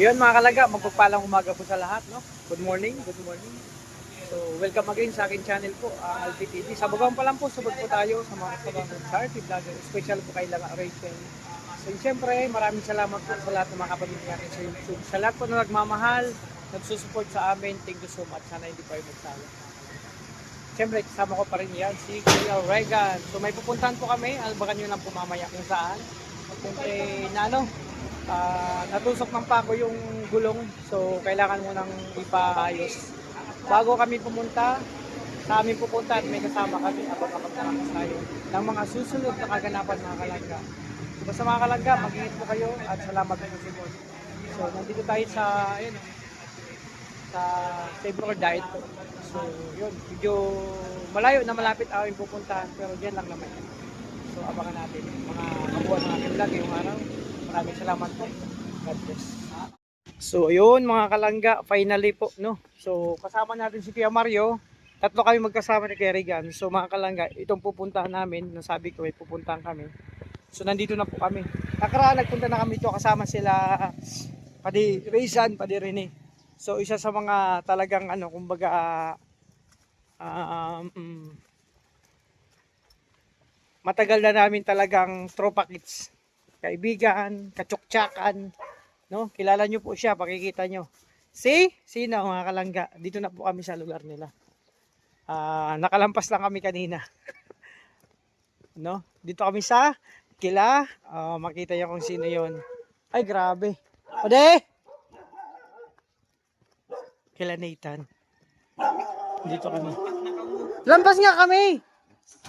yun mga kalaga, magpagpalang umaga po sa lahat, no? Good morning, good morning. So, welcome again sa aking channel po, Alpi TV. Sa bugang pa lang po, subod po tayo sa mga kasabang charity vlogger. Special po kay Langa Rachel. So, siyempre, maraming salamat po sa lahat ng mga kapatid natin sa YouTube. Sa lahat po na nagmamahal, nagsusupport sa amin, thank you so much. Sana hindi pa yung magsala. Siyempre, kasama ko pa rin yan, si Kuya Regan. So, may pupuntahan po kami, albakan nyo lang po mamaya kung saan. Siyempre, natusok ng pako yung gulong, so kailangan mo nang ipaayos bago kami pumunta sa aming pupunta at may kasama kami abang-abang naman tayo ng mga susunod na kaganapan mga kalangga. So basta mga kalangga, mag-ingat po kayo at salamat po sa inyo. So nandito tayo sa Save Road Diet. So yun, medyo malayo na malapit ang aming pupuntahan pero diyan lang naman yan. So abangan natin mga kabuhan ng aking vlog ngayong araw. Maraming salamat po. God bless. So ayun mga kalangga, finally po, no. So kasama natin si Kuya Mario. Tatlo kami magkasama ni Kuya Regan. So mga kalangga, itong pupuntahan namin, nasabi ko may pupuntahan kami. So nandito na po kami. Nakaraan nagpunta na kami dito kasama sila Padi Rizan, Padi Rene. So isa sa mga talagang ano, kumbaga matagal na namin talagang tropa kits. Kaibigan, katsuktsakan, no? Kilala nyo po siya, pakikita nyo. Sino mga kalangga? Dito na po kami sa lugar nila. Nakalampas lang kami kanina. No? Dito kami sa Kila. Makita nyo kung sino yon. Ay, grabe. Ode! Kila Nathan. Dito kami. Lampas nga kami!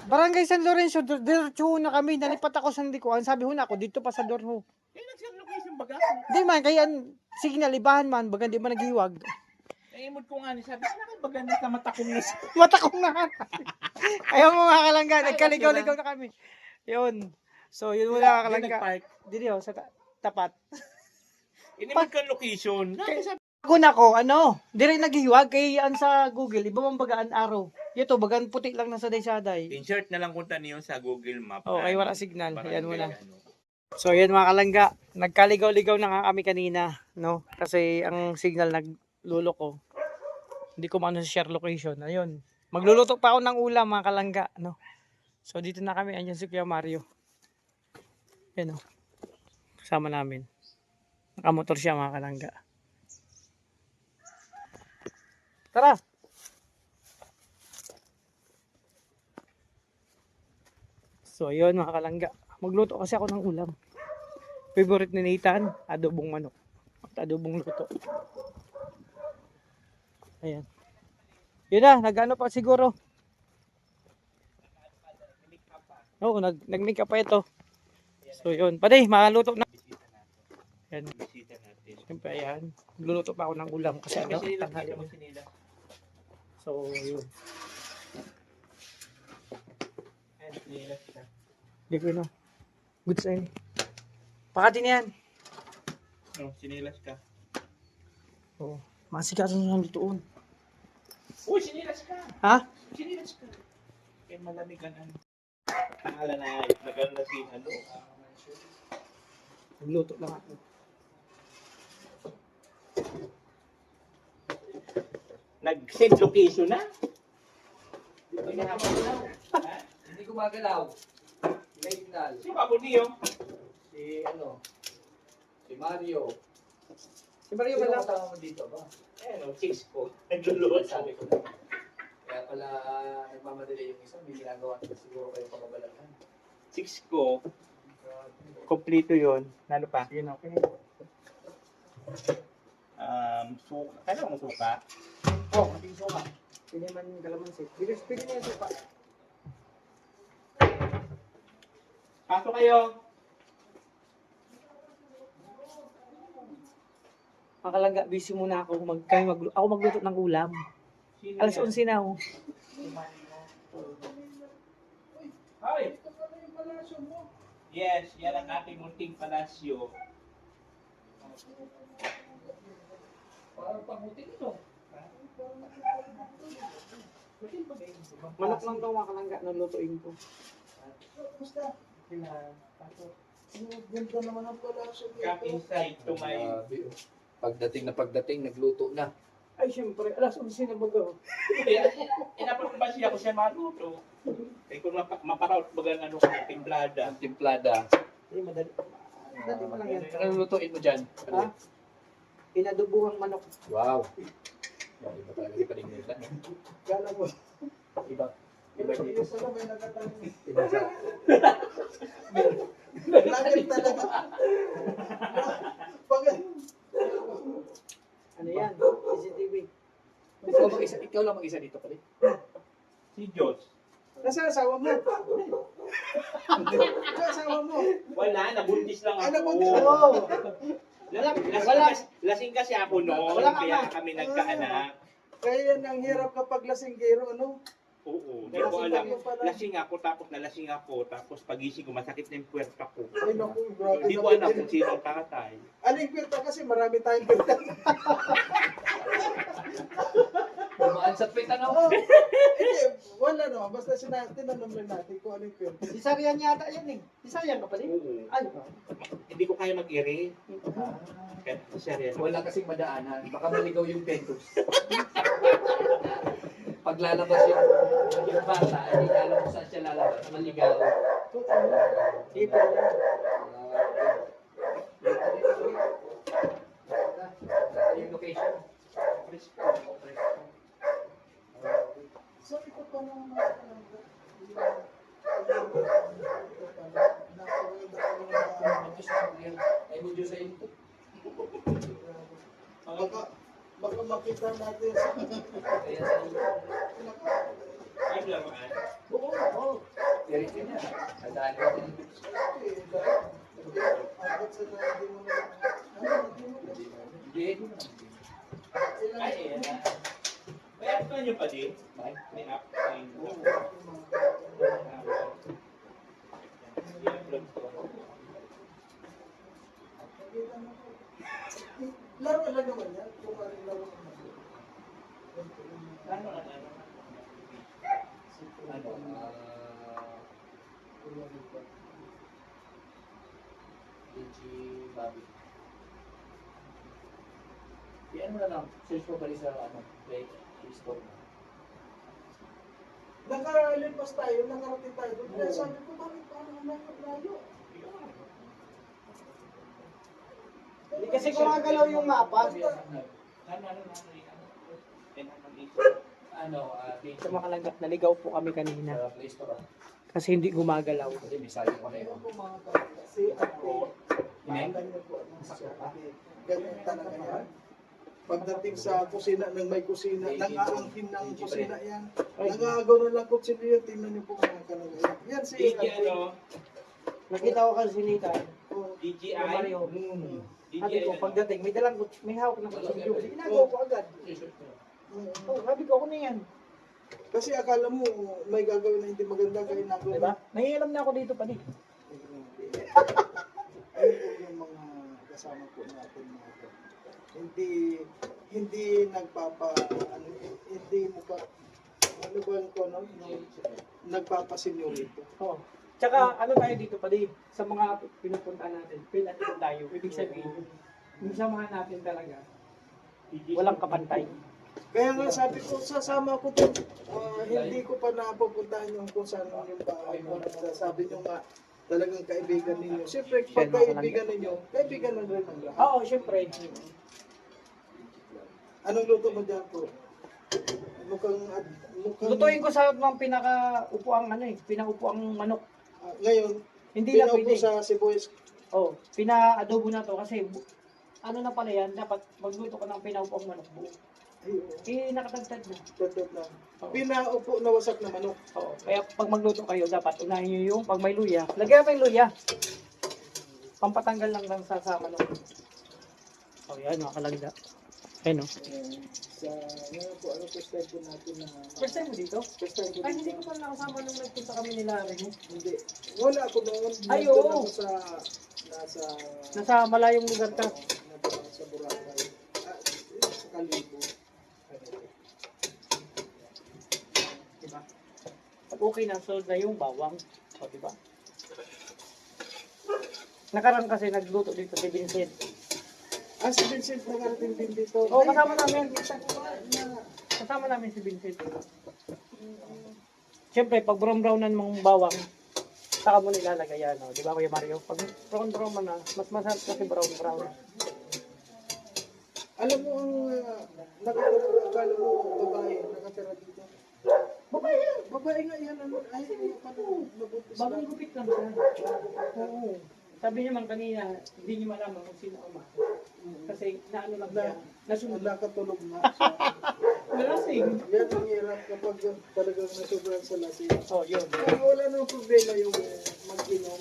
Barangay San Lorenzo, diretso na kami. Nalipat ako sa likuan. Sabi ho na ako, dito pa sa Dorho. Eh, nag-share location baga? Hindi man, kaya signal, ibahan man. Baga di man naghiwag. Eh, imod ko nga ni sabi, saan baga na sa mata kong nasa? Mata kong na. Ayaw mo mga kalangga, nagkaligaw-ligaw na kami. Yun. So, yun muna mga kalangga. Dito ho, sa tapat. Inimod ka location. Ako na ko, ano, di rin naghiwag. Kaya yan sa Google, iba mang bagaan araw. Ito, bagaan puti lang na saday-saday. Insert na lang kunta niyo sa Google Map. Okay, wala signal. Ayan muna. Ano. So, yan mga kalangga. Nagkaligaw-ligaw na nga kami kanina, no? Kasi ang signal naglulo ko. Hindi ko maano sa share location. Ayun. Magluluto pa ako ng ulam mga kalangga, no? So, dito na kami. Andiyan si Kuya Mario. Yan, no? Kasama namin. Nakamotor siya mga kalangga. Tara! So, ayun mga kalangga. Magluto kasi ako ng ulam. Favorite ni Nathan, adobong manok. At adobong luto. Ayan. Yun na, nag-ano pa siguro. Oo, nag-make up pa ito. So, yun. Pwede, makaluto na. Ayan. Siyempre, ayan. Magluluto pa ako ng ulam kasi ano, tanghali. So, yun. Hindi ko na. Good sign. Pakati na yan. No, sinilas ka. Oo. Masikaso na ditoon. Uy, sinilas ka. Ha? Sinilas ka. Kaya malamig ka na. Pangalan na nagano na si ano. Magluto lang ako. Nag-send location na? Hindi ko magalaw. Signal. Si Pabo niyo. Si ano? Si Mario. Si Mario Sino wala. kasama mo dito ba? Eh, no, chicks ko. Nagluluto. Sabi ko na. Kaya pala nagmamadali yung isa. May ginagawa na siguro kayo pakabalangan. Chicks ko. Kompleto yun. Nalo pa? Yun, okay. Suka. Kailan mo suka? Oh, ating suka. Pili man yung kalamansi. Pili na yung suka. Pasok kayo. Mga kalangga, busy muna ako. Ako magluto ng ulam. Alas 11 na ako. Hi! Yes, yan ang ating munting palasyo. Parang pamuting ito. Manok lang daw mga kalangga, nalutuin ko. Basta. Kailangan. Ganda naman ang palasyo. Come inside to my Grabe, oh. Pagdating, nagluto na. Ay, syempre, alas 11 na bago. Inapagbas siya ko siya maluto. Eh kung maparaot baga ano timplada. Ang timplada. Ay, madali. Madali mo lang yan. Ano lutuin mo dyan? Ha? Inadubuhang manok. Wow. Iba talaga yung paningnitan. Gala mo. Iba. Iba dito. Yung sala may nagkatanin. Iba sa... Langit talaga. Ano yan? CCTV. Ikaw lang mag-isa dito pala. Si Diyos. Nasa asawa mo? Nasa asawa mo? Wala, nabuntis lang ako. Ay, nabuntis ako. Lasing kasi ako noon, Wala ka kaya ba? kami nagkaanak. Kaya yan ang hirap kapag lasinggero, ano? Oo, di ko alam. Lasing ako, tapos pagising ko, masakit na yung puwerta ko. Ay, naku, grabe. Hindi ko alam kung sino ang tatay. Aling kwenta kasi marami tayong kwenta. Bumaan sa pita na. Oo. Hindi, wala naman. Basta tinanong lang natin kung anong kwenta. Si Sarian yata yan eh. Si Sarian ka pa rin? Oo. Ay, Hindi ko kaya mag-iri. Kaya siya rin. Wala kasing madaanan. Baka maligaw yung pentos. Paglalabas yung bata, hindi alam kung saan siya lalabas. Maligaw. di pa rin. Yung location. So, ito pa nung Ay, budyo sa ito. baka makita natin sa Kaya sa ito. Yung lamaan. Oo, oo. Direct yun yan. Sadaan ko din. Agad sa hindi mo na. Hindi. Ay, ayan na. May app na nyo pa din? Bye. May app. I-upload ko. Laro lang naman yan. Kung ano laro naman. Ano? Ano? DG Bobby. Yan mo na lang. Search mo pala sa Play Store. Nakalipas tayo, nakarating tayo doon. Kaya sabi ko, bakit parang layo? Hindi kasi gumagalaw yung mapa. Ano? DG. Sa mga kalagap, naligaw po kami kanina. Sa Play Store. Kasi hindi gumagalaw. Kasi bisaya ko na yun. Kasi ako, Ineng? ganyan talaga yan. Pagdating sa kusina, ng may kusina, nang-aangkin ng kusina yan. Nangagaw na lang kutsilyo, tingnan niyo po mga kalagay. Yan si DG ano? Nakita ko kasi nita. DGI? Mario. Hmm. Sabi ko, pagdating, may hawak ng kutsilyo. Ginagawa ko agad. Oh, sabi ko, ako na yan. Kasi akala mo, may gagawin na hindi maganda, kaya nagawa. Diba? Nangialam na ako dito pa din. Ayun po yung mga kasama po natin mga to. Hindi hindi mo pa, ano ba yung kono? Nagpapasenyorito. Oo. Tsaka ano tayo dito pa din, sa mga pinupunta natin, pinatin tayo. Ibig sabihin, yung samahan natin talaga, walang kapantay. Kaya nga sabi ko, sasama ko doon. Hindi ko pa napupuntahan yung kung saan yung bahay mo. Sabi nyo nga, talagang kaibigan ninyo. Siyempre, pag kaibigan ninyo, kaibigan na rin ang lahat. Oo, siyempre. Anong luto mo dyan po? Mukhang... Lutuin ko sa mga pinaka-upuang pinaupuang manok. Ngayon, hindi na pwede. Sa sibuyas. Oh, pina-adobo na to kasi ano na pala yan, dapat magluto ka ng pinaupuang manok buo. Nakatagtad na. Tagtad na. Pinaupo na wasak na manok. Oo. Kaya pag magluto kayo, dapat unahin nyo yung pag may luya. Lagyan mo yung luya. Pampatanggal lang sa manok. Oh, yan, nakalagda. Ayun, no? Sa, ngayon po, first time po natin na... First time mo dito? First time po dito. Ay, hindi ko pa nakasama nung nagpunta kami nila rin. Hindi. Wala ako noon. Ay, oo. Nasa malayong lugar ka. Sa Boracay. Sa Kalibo. Diba? Pag okay na, so na yung bawang. O, diba? Nakarang kasi nagluto dito si Vincent. Si Vincent nakarating din dito. Oo, kasama namin. Na, Kasama namin si Vincent. Siyempre, pag brown-brownan mong bawang, saka mo nilalagay yan, di ba Kuya Mario? Pag brown-brown mo na, mas masarap kasi brown-brown. alam mo ang nakakala mo babae nakatira dito. Babae nga yan. Ano, ay, paano mabuntis ba? Bagong gupit lang siya. Oo. Sabi niya man kanina, hindi niyo malaman kung sino ama. Kasi naano lang siya. Nasunod lang. Nakatulog na siya. Nalasing. Yan ang hirap kapag talagang nasobrahan sa lasing. Oh, yun. Kaya wala nang problema yung mag-inom.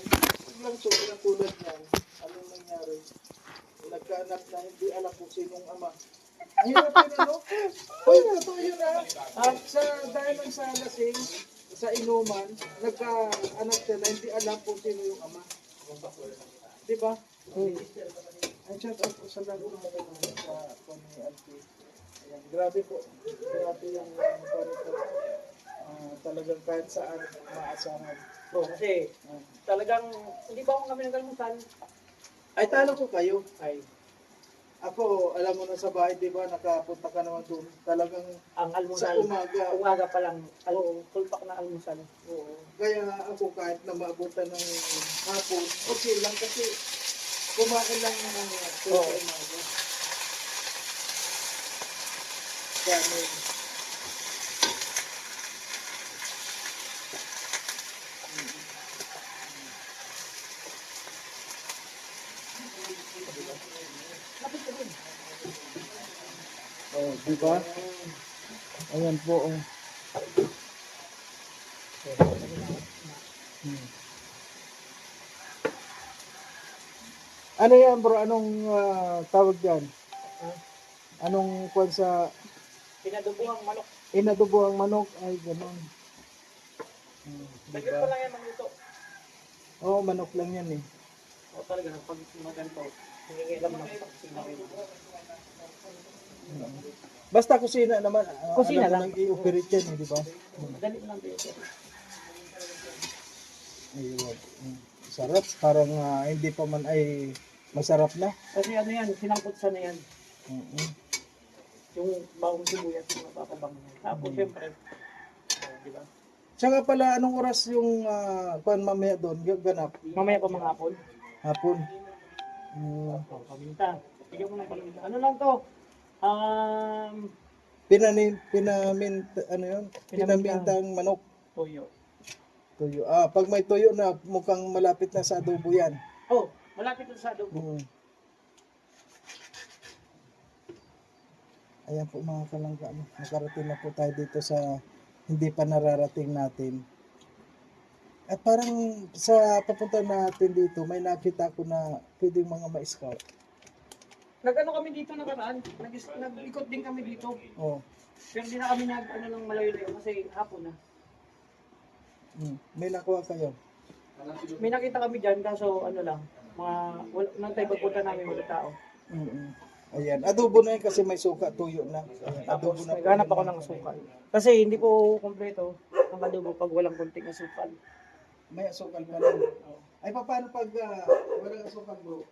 Lang sobrang tulad niyan. Anong nangyari? Nagkaanak na hindi alam kung sinong ama. Ang hirap yun, ano? Hoy, totoo yun, ha? At dahil lang sa lasing, sa inuman, nagkaanak siya na hindi alam kung sino yung ama. Di ba? Ay, shout out po sa lahat ng mga sa Tony Alpi. Ayan, grabe po. Grabe yung ganito. Talagang kahit saan maasahan. Oh, kasi talagang, hindi ba kung kami nagkalmutan? Ay, talo ko kayo. Ay, Ako, alam mo na sa bahay, di ba, nakapunta ka naman doon. Talagang ang sa almusal. umaga. Umaga pa lang. Tulpak na almusal. Oo. Kaya ako kahit na maabutan ng hapon, okay lang kasi kumain lang ng Oo. umaga. Kaya oh, di ba? Ayan po. Oh. Ano yan bro? Anong tawag yan? Anong kwan sa Pinadubuhang manok. inadubo ang manok? Ay, gano'n. Saglit Diba? pa lang yan magluto. Oo, manok lang yan eh. O talaga, pag maganto, hingi lang ng paksina rin. Basta kusina naman. Kusina alam mo lang. nang i-operate yan eh, di ba? Madali lang dito. Ayun. Sarap. Parang hindi pa man ay masarap na. Kasi ano yan, sinampot sa na yan. Mm-mm. Yung bawang sibuyas yung napapabang niya. Tapos syempre, di ba? Tsaka pala, anong oras yung kwan mamaya doon? Ganap? Mamaya pa mga hapon. Hapon. O, paminta. Bigyan mo ng paminta. Ano lang to? Ano yun? Pinamintang manok. Toyo. Tuyo. Pag may tuyo na, mukhang malapit na sa adobo yan. Oh, malapit na sa adobo. Ayan po mga kalangga, nakarating na po tayo dito sa hindi pa nararating natin. At parang sa papunta natin dito, may nakita ko na pwedeng mga ma-scout. Nag-ano kami dito nakaraan? Nag-ikot din kami dito. Oh. Pero di na kami nag-ano lang malayo-layo kasi hapon na. May nakuha kayo. May nakita kami dyan kaso ano lang, nang tayo pagpunta namin wala tao. Ayan, adobo na yun kasi may suka, tuyo na. Ayan, Tapos adobo na. naghanap ako ng asukal. Kasi hindi po kompleto ang adobo pag walang konting asukal. May asukal pa lang. Ay, paano pag walang asukal, bro?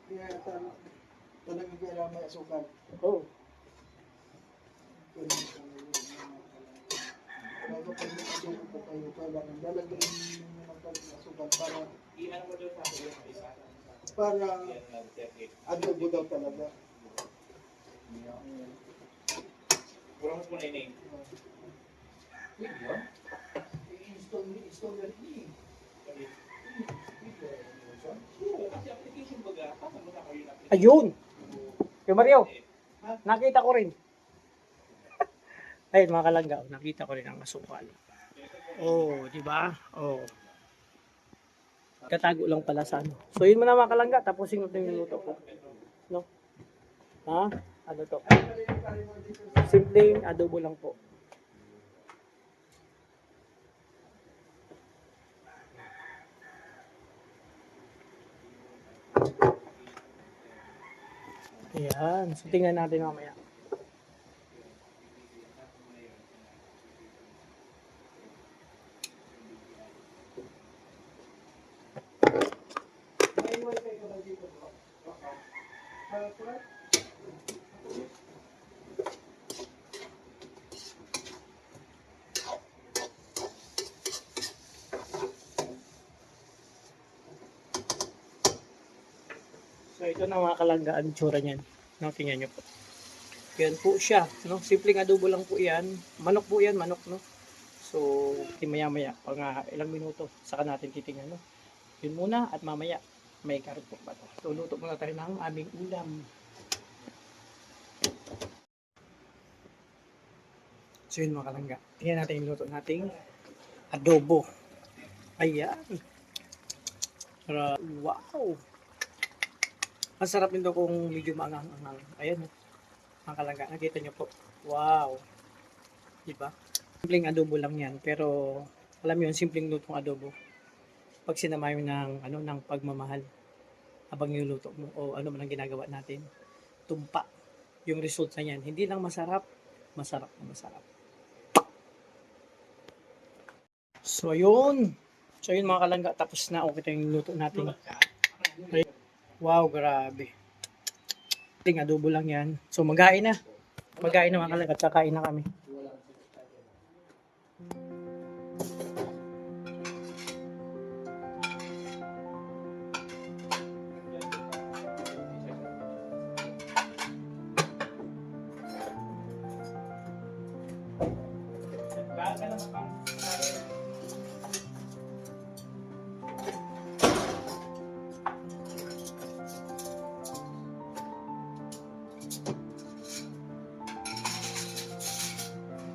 Kaya talagang kailangan may asukal. Oh. Bago pag may asukal po kayo, kailangan lalagyan ninyo ng asukal para adobo daw talaga. Kurang mo na yun. Ayun! Yung Mario, nakita ko rin. Ayun mga kalangga, nakita ko rin ang asukal. Oh, di ba? Oh. Katago lang pala sa ano. So yun mo na mga kalangga, tapusin ko yung minuto ko. No? Ha? Ano to? Simpleng adobo lang po. Ayan. So tingnan natin mamaya. So ito na mga kalangga ang tsura niyan. No, tingnan niyo po. Yan po siya, no? Simpleng adobo lang po 'yan. Manok po 'yan, manok, no? So, maya-maya, pang ilang minuto, saka natin titingnan, no? Yun muna at mamaya may karot po ba ito. So, luto muna tayo ng aming ulam. So, yun mga kalangga. Tingnan natin yung luto nating adobo. Ayan. Wow! Ang sarap nito kung medyo maangang-angang. Ayan, no? Mga kalangga, nakita nyo po. Wow! Diba? Simpleng adobo lang yan. Pero, alam mo yun, simpleng lutong adobo. Pag sinamayo ng, ng pagmamahal habang niluluto mo o ano man ang ginagawa natin, tumpa yung resulta niyan. Hindi lang masarap, masarap na masarap. So, ayun. So, yun mga kalangga. Tapos na. Okay ito yung luto natin. Wow, grabe. Simpleng adobo lang yan. So, magain na. Magain na mga kalangga. Kakain na kami.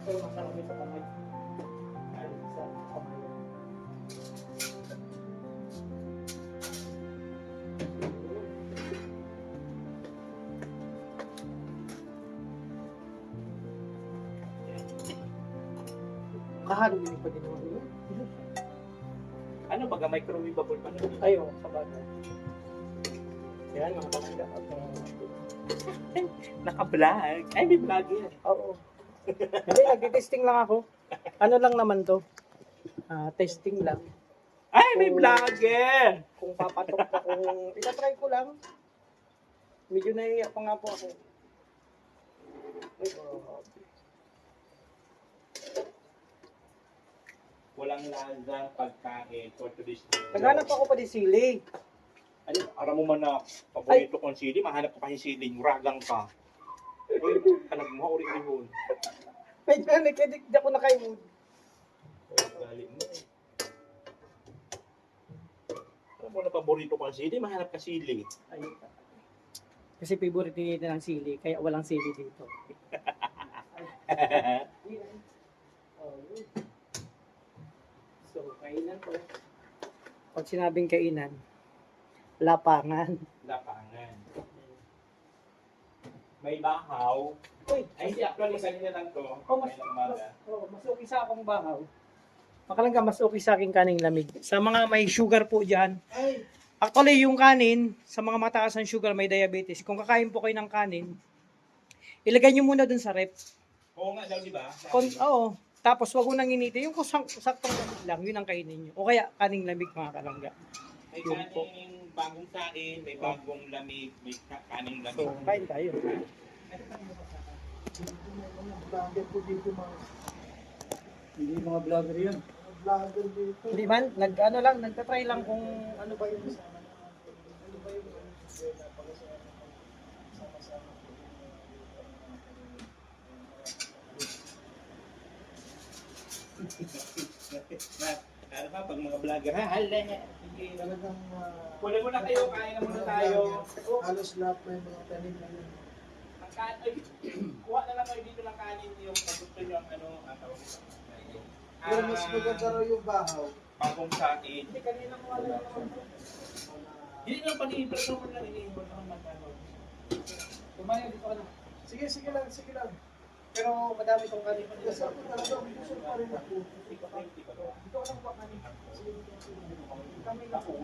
So, masarap ito kamay. Sa kamay. Kahaluin pa din naman yun. Ano baga microwavable pa nun? Ayo, sa bagay. Yan, mga kalangga. Naka-vlog. Ay, may vlog yan. Oo. Hindi, nag-testing lang ako. Ano lang naman to? Testing lang. Ay, may vlogger! Kung papatok pa, kung itatry ko lang. Medyo naiiyak pa nga po ako. Ay, grabe. Walang lasang pagkain for today's day. Naghanap ako pa di sili. Ano, aram mo man na paborito kong sili, mahanap ko pa yung sili, ragang ka. Uy, anak mo, uri-uri. Medyo nagkadik di ako nakaimod. Gali mo. Alam mo na paborito kong sili, mahanap ka sili. Ay, kasi favorite nila ng sili, kaya walang sili dito. So, kainan po. Pag sinabing kainan, lapangan. Lapangan. May bahaw. Uy, Ay, hindi, actually, kanina lang to. mas, May umaga. mas okay sa akong bahaw. Makalangga, mas okay sa aking kaning lamig. Sa mga may sugar po dyan, Ay, actually yung kanin, sa mga mataas ang sugar, may diabetes. Kung kakain po kayo ng kanin, ilagay nyo muna dun sa rep. Oo nga daw, di ba? Oo. Tapos wag mo nang initi. Yung saktong lamig lang, yun ang kainin nyo. O kaya kaning lamig mga kalangga. May Yun po. kaning bagong kain, may bagong lamig, may kaning lamig. So, kain tayo. mga vlogger po dito mga Hindi mga vlogger yun. vlogger dito. Hindi man, nagtatry lang kung ano ba yung Ano ba yung Ano pa, pag mga vlogger, ha? Hala! Sige. talagang Kunin mo na kayo, kain na muna tayo. halos lahat na yung mga tanim na yun. Kuha na lang kayo dito ng kanin yung paggusto nyo ang ano, ang tawag nito. Pero mas maganda raw yung bahaw. Bagong kain. Hindi, kanina ko wala naman po. Hindi lang pag-iibig naman lang, iniibig naman magkano. Kumain dito ka na. Sige, sige lang, sige lang. Pero madami tong kanin. Kasi ako talaga, gusto pa rin ako. Dito ka lang po kanin. Kami na po.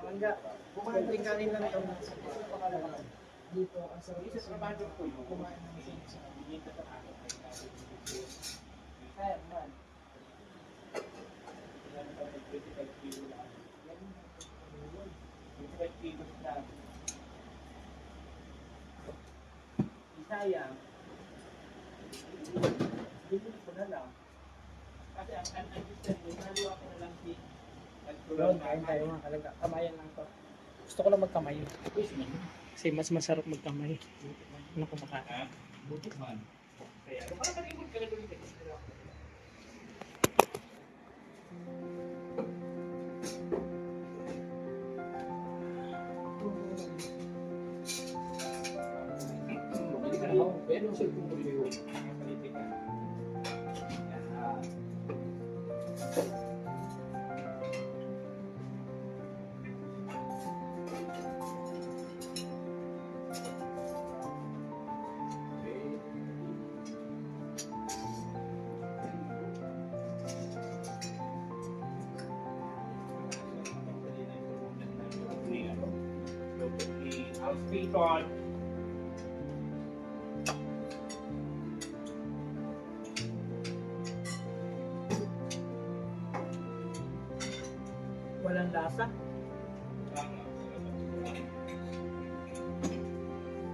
Hangga, kunting kanin lang ito. Dito, ang sarap Isa kasi sa trabaho ko yung kumain ng isa. dito sa akin. Kaya man. 25 kilo lang. 25 kilos lang. Sayang. Bibili ko na lang. Kasi ang system, nalo ako na lang si Yun, kain tayo mga kalangga. Kamayan lang to. Gusto ko lang magkamay. Kasi mas masarap magkamay. Ano kumakain? Buti man. Kaya, ano parang malimod ka na doon eh. Hindi ka na ako. Pero yung cellphone ko yun. House Payton. Walang lasa.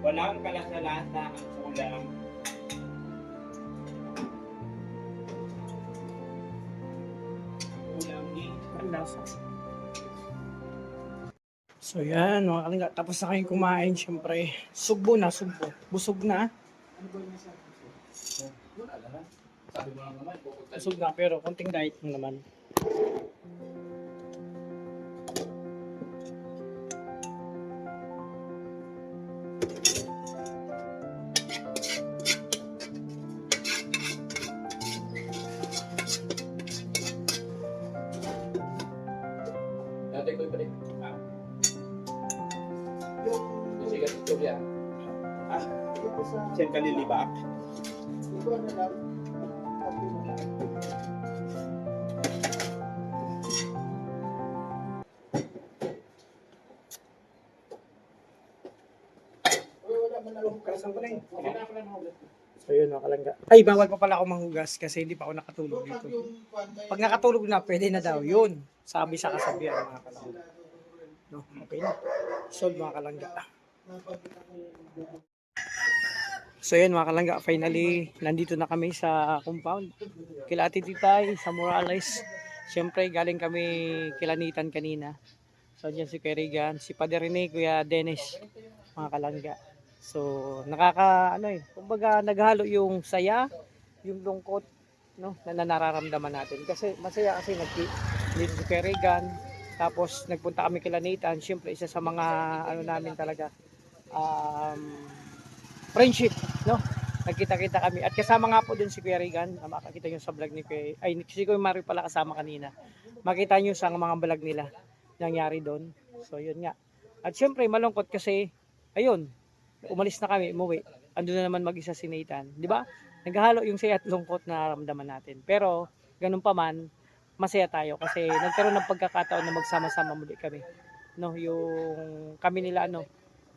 Walang kalasa-lasa ang ulam. Ulam ni Walang lasa. So yan, mga kalingga. Tapos na kayong kumain, syempre. Sugbo na, sugbo. Busog na. Wala lang. Sabi mo lang naman, pupunta. Busog na, pero konting diet mo naman. Dati ko iba rin. Yung Sige, istorya. dito sa Siyan kalilibak. dito na lang. Tatlo na lang. Uy, wala man lang. Kasan ko na yun. Sige na ako lang ako. So yun, mga kalangga. Ay, bawal pa pala ako manghugas kasi hindi pa ako nakatulog Pag dito. yung kwan, may- Pag nakatulog na, pwede na daw. Yun. Sabi sa kasabihan, mga kalangga. No, okay na. Solve, mga kalangga. So yun, mga kalangga. Finally, nandito na kami sa compound. Kila Ate Titay, sa Morales. Siyempre, galing kami kilanitan kanina. So dyan si Kuya Regan, si Padre Rene, Kuya Dennis, mga kalangga. So, kumbaga naghalo yung saya, yung lungkot, no, na nararamdaman natin. Kasi masaya kasi dito si Kuya Regan, tapos nagpunta kami kila Nathan, syempre isa sa mga namin talaga friendship, no? Nagkita-kita kami at kasama nga po din si Kuya Regan, makakita niyo sa vlog ni Kuya, si Kuya Mario pala kasama kanina. Makita niyo sa mga vlog nila nangyari doon. So yun nga. At syempre malungkot kasi ayun, umalis na kami, umuwi. Andun na naman mag-isa si Nathan, di ba? Naghahalo yung saya at lungkot na naramdaman natin. Pero ganun pa man, masaya tayo kasi nagkaroon ng pagkakataon na magsama-sama muli kami. No, yung kami nila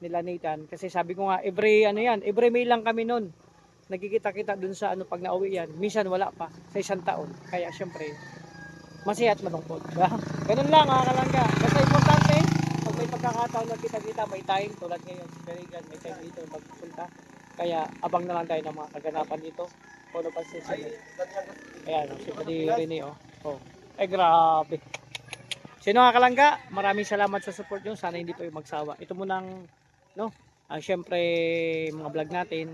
nila Nathan kasi sabi ko nga every May lang kami noon. Nagkikita-kita dun sa pag nauwi yan. Minsan wala pa sa isang taon. Kaya syempre masaya at malungkot. Diba? Ganun lang mga kalangga. Basta importante, pag may pagkakataon na kita-kita, may time tulad ngayon. Very good, may time dito magpunta. Kaya abang na lang tayo ng mga kaganapan dito. Puno pa si ayan, si Padi Rene, oh. Ay, grabe. Sino mga kalangga, maraming salamat sa support nyo. Sana hindi pa yung magsawa. Ito munang, syempre, mga vlog natin.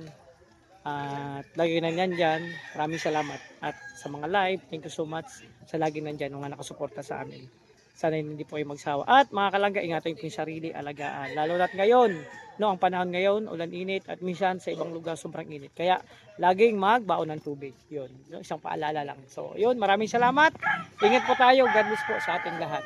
At lagi nandyan dyan. Maraming salamat. At sa mga live, thank you so much sa lagi nandyan mga nakasuporta sa amin. Sana hindi po kayo magsawa. At mga kalangga, ingatan yung sarili, alagaan. Lalo na't ngayon, ang panahon ngayon, ulan init at minsan sa ibang lugar sobrang init. Kaya laging magbaon ng tubig. Yun, isang paalala lang. So yun, maraming salamat. Ingat po tayo. God bless po sa ating lahat.